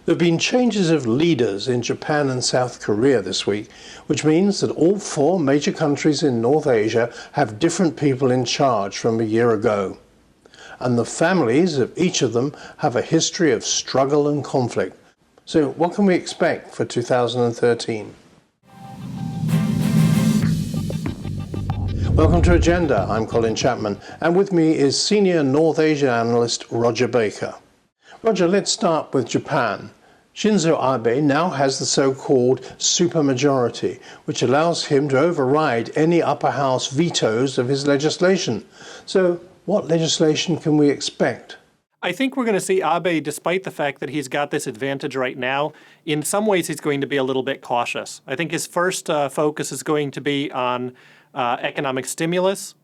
There have been changes of leaders in Japan and South Korea this week, which means that all four major countries in North Asia have different people in charge from a year ago. And the families of each of them have a history of struggle and conflict. So what can we expect for 2013? Welcome to Agenda. I'm Colin Chapman, and with me is Senior North Asia Analyst Rodger Baker. Rodger, let's start with Japan. Shinzo Abe now has the so-called supermajority, which allows him to override any upper house vetoes of his legislation. So what legislation can we expect? I think we're going to see Abe, despite the fact that he's got this advantage right now, in some ways he's going to be a little bit cautious. I think his first focus is going to be on economic stimulus.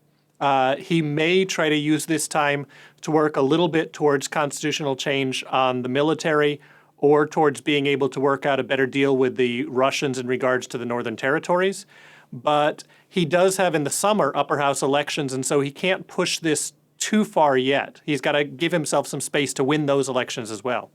He may try to use this time to work a little bit towards constitutional change on the military or towards being able to work out a better deal with the Russians in regards to the Northern Territories. But he does have in the summer upper house elections, and so he can't push this too far yet. He's got to give himself some space to win those elections as well.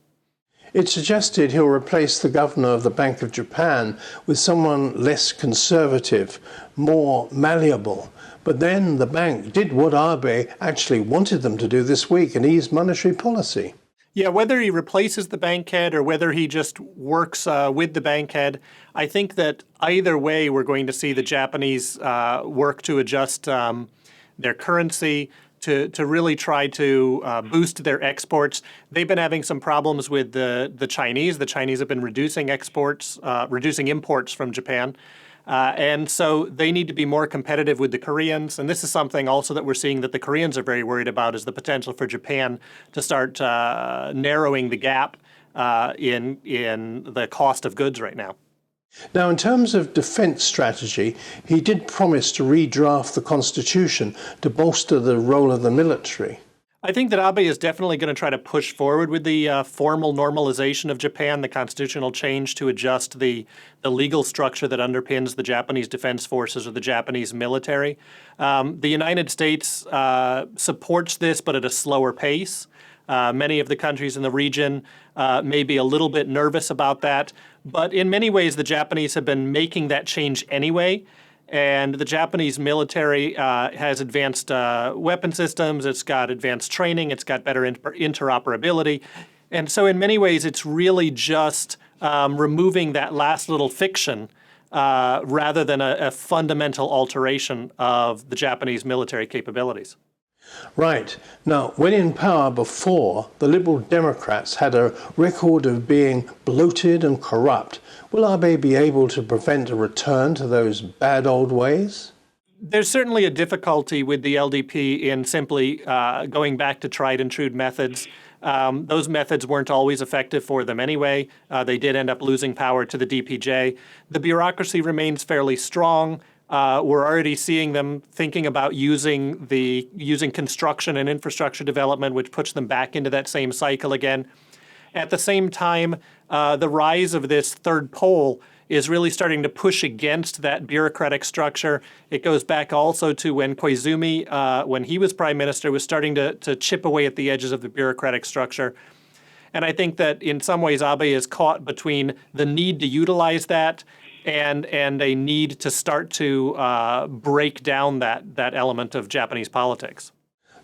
It's suggested he'll replace the governor of the Bank of Japan with someone less conservative, more malleable. But then the bank did what Abe actually wanted them to do this week and ease monetary policy. Yeah, whether he replaces the bank head or whether he just works with the bank head, I think that either way we're going to see the Japanese work to adjust their currency, to really try to boost their exports. They've been having some problems with the Chinese. The Chinese have been reducing imports from Japan. And so they need to be more competitive with the Koreans. And this is something also that we're seeing that the Koreans are very worried about, is the potential for Japan to start narrowing the gap in the cost of goods right now. Now, in terms of defense strategy, he did promise to redraft the constitution to bolster the role of the military. I think that Abe is definitely going to try to push forward with the formal normalization of Japan, the constitutional change to adjust the legal structure that underpins the Japanese defense forces or the Japanese military. The United States supports this, but at a slower pace. Many of the countries in the region may be a little bit nervous about that. But in many ways, the Japanese have been making that change anyway. And the Japanese military has advanced weapon systems. It's got advanced training. It's got better interoperability. And so in many ways, it's really just removing that last little fiction rather than a fundamental alteration of the Japanese military capabilities. Right. Now, when in power before, the Liberal Democrats had a record of being bloated and corrupt. Will Abe be able to prevent a return to those bad old ways? There's certainly a difficulty with the LDP in simply going back to tried and true methods. Those methods weren't always effective for them anyway. They did end up losing power to the DPJ. The bureaucracy remains fairly strong. We're already seeing them thinking about using construction and infrastructure development, which puts them back into that same cycle again. At the same time, the rise of this third pole is really starting to push against that bureaucratic structure. It goes back also to when Koizumi, when he was prime minister, was starting to chip away at the edges of the bureaucratic structure. And I think that in some ways Abe is caught between the need to utilize that and a need to start to break down that element of Japanese politics.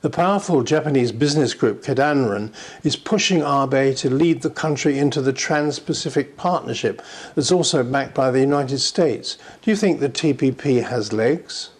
The powerful Japanese business group Kedanren is pushing Abe to lead the country into the Trans-Pacific Partnership that's also backed by the United States. Do you think the TPP has legs?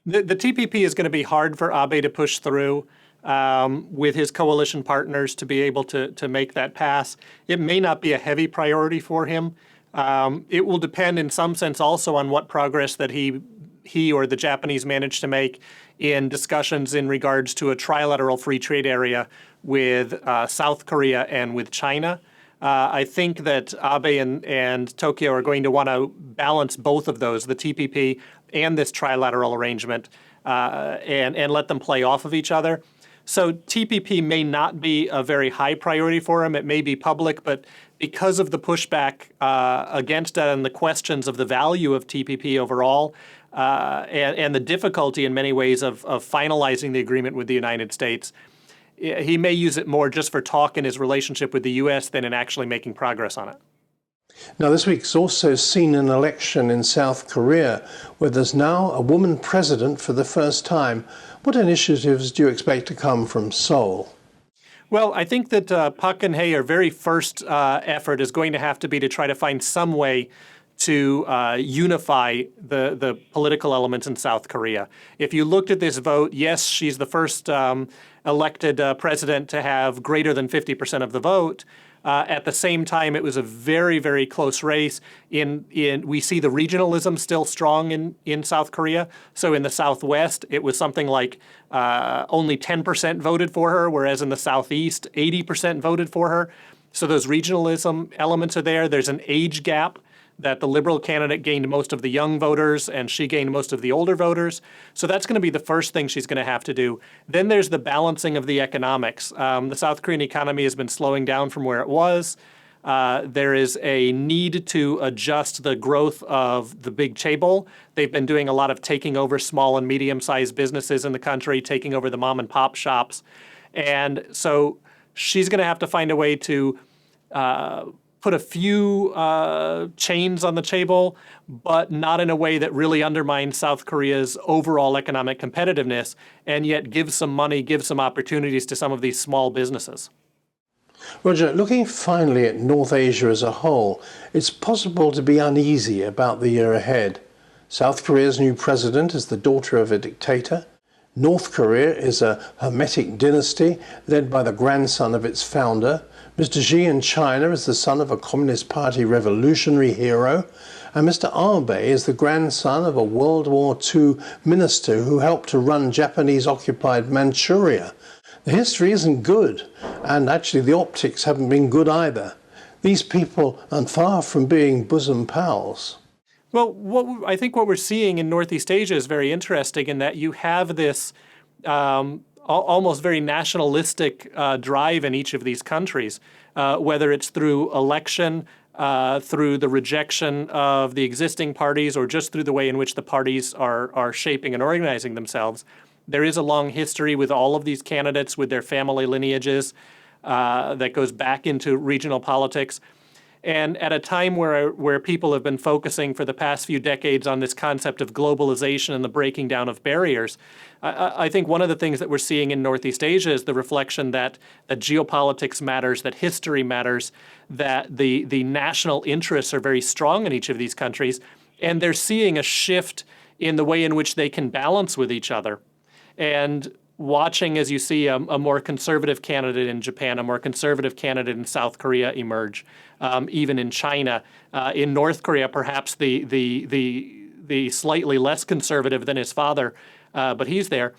The TPP is going to be hard for Abe to push through with his coalition partners to be able to make that pass. It may not be a heavy priority for him. It will depend in some sense also on what progress that he or the Japanese manage to make in discussions in regards to a trilateral free trade area with South Korea and with China. I think that Abe and Tokyo are going to want to balance both of those, the TPP and this trilateral arrangement, and let them play off of each other. So TPP may not be a very high priority for him. It may be public, but because of the pushback against it and the questions of the value of TPP overall, and the difficulty in many ways of finalizing the agreement with the United States, he may use it more just for talk in his relationship with the U.S. than in actually making progress on it. Now, this week's also seen an election in South Korea, where there's now a woman president for the first time. What initiatives do you expect to come from Seoul? Well, I think that Park Geun-hye's very first effort is going to have to be to try to find some way to unify the political elements in South Korea. If you looked at this vote, yes, she's the first elected president to have greater than 50% of the vote. At the same time, it was a very, very close race. We see the regionalism still strong in South Korea. So in the Southwest, it was something like only 10% voted for her, whereas in the Southeast, 80% voted for her. So those regionalism elements are there. There's an age gap that the Liberal candidate gained most of the young voters and she gained most of the older voters. So that's going to be the first thing she's going to have to do. Then there's the balancing of the economics. The South Korean economy has been slowing down from where it was. There is a need to adjust the growth of the big chaebol. They've been doing a lot of taking over small and medium-sized businesses in the country, taking over the mom and pop shops. And so she's going to have to find a way to put a few chains on the chaebol, but not in a way that really undermines South Korea's overall economic competitiveness, and yet give some money, give some opportunities to some of these small businesses. Rodger, looking finally at North Asia as a whole, it's possible to be uneasy about the year ahead. South Korea's new president is the daughter of a dictator. North Korea is a hermetic dynasty led by the grandson of its founder. Mr. Xi in China is the son of a Communist Party revolutionary hero. And Mr. Abe is the grandson of a World War II minister who helped to run Japanese-occupied Manchuria. The history isn't good, and actually the optics haven't been good either. These people are far from being bosom pals. Well, I think what we're seeing in Northeast Asia is very interesting in that you have this almost very nationalistic drive in each of these countries, whether it's through election, through the rejection of the existing parties, or just through the way in which the parties are shaping and organizing themselves. There is a long history with all of these candidates with their family lineages that goes back into regional politics. And at a time where people have been focusing for the past few decades on this concept of globalization and the breaking down of barriers, I think one of the things that we're seeing in Northeast Asia is the reflection that geopolitics matters, that history matters, that the national interests are very strong in each of these countries, and they're seeing a shift in the way in which they can balance with each other. And watching as you see a more conservative candidate in Japan, a more conservative candidate in South Korea emerge, even in China, in North Korea, perhaps the slightly less conservative than his father, but he's there.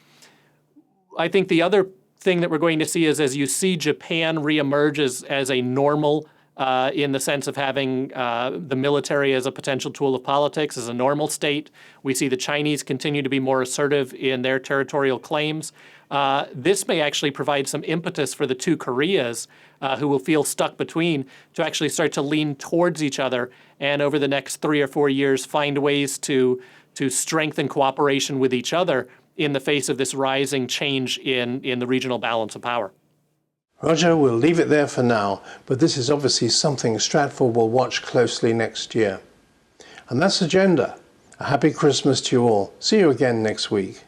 I think the other thing that we're going to see is as you see Japan reemerge as a normal in the sense of having the military as a potential tool of politics, as a normal state. We see the Chinese continue to be more assertive in their territorial claims. This may actually provide some impetus for the two Koreas who will feel stuck between to actually start to lean towards each other and over the next 3 or 4 years find ways to strengthen cooperation with each other in the face of this rising change in the regional balance of power. Rodger, we'll leave it there for now, but this is obviously something Stratfor will watch closely next year. And that's Agenda. A happy Christmas to you all. See you again next week.